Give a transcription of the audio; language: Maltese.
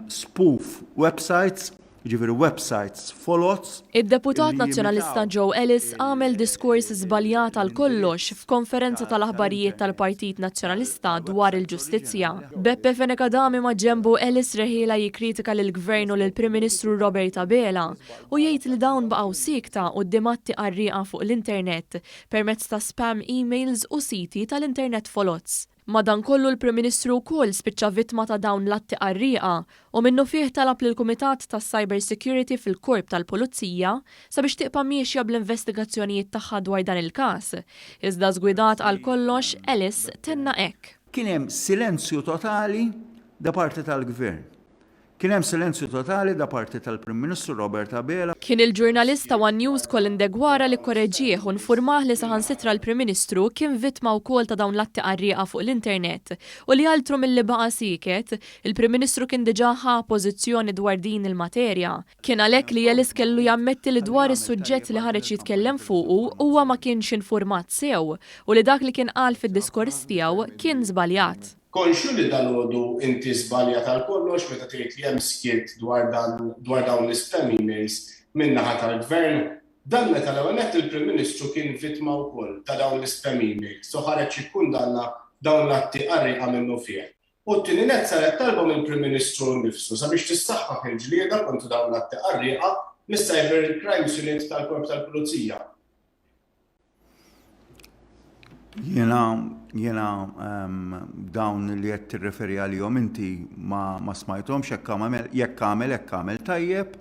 spoof websites, ġifieri websites folots. Id-Deputat Nazzjonalista Joe Ellis għamel diskors żbaljat għal kollox f'konferenza tal-aħbarijiet tal-Partit Nazzjonalista dwar il-ġustizzja. Beppe Fenekadami ma' ġembu Ellis reħiela jikkritika lill-Gvern u lill-Prim Ministru Robert Abela u jgħid li dawn baqgħu siekta quddiem atti qarrieqa fuq l-internet permezz ta' spam emails u siti tal-internet folots. Madankollu l-Prim Ministru wkoll spiċċa vittma ta' dawn l-atti qarrieqa u minnu fih talab lill-kumitat tas-Cyber fil-korp tal-pulizija sabiex tibqa' miexja bl-investigazzjonijiet tagħha dwar dan il-każ. Iżda żgwidat għal kollox Ellis tenna hekk. Kien hemm silenzju totali da parti tal-Gvern. Kien hemm silenzju totali da parti tal-Prim Ministru Robert Abela. Kien il-ġurnalist ta' ONE News Colin Deguara li korreġġih u nfurmah li saħansitra l-Prim Ministru kien vittma wkoll ta' dawn l-atti qarrieqa fuq l-internet u li altru milli baqa' sieket, il-Prim Ministru kien diġà ħa pożizzjoni dwar din il-materja. Kien għalhekk li Ellis kellu jammetti li dwar is-suġġett li ħareġ jitkellem fuqu huwa ma kienx infurmat sew u li dak li kien qal fid-diskors tiegħu kien żbaljat. Konxu li dal-għodu inti żbalja tal-kollox meta tgħid li hemm skiet dwar dawn l-spam emails min-naħa tal-Gvern, dan meta l-ewwel nett il-Prim Ministru kien vittma wkoll ta' dawn l-spam emails, so ħareġ ikkundanna dawn l-atti qarrieqa minnu fih. U t-tieni nett saret talba mill-Prim Ministru nnifsu sabiex tissaħħaħ il-ġlieda kontra dawn l-atti qarrieqa mis-Cyber Crimes Unit tal-Korp tal-Pulizija. Jena dawn li qed tirreferi għalihom inti ma smajthomx jekk għamel tajjeb.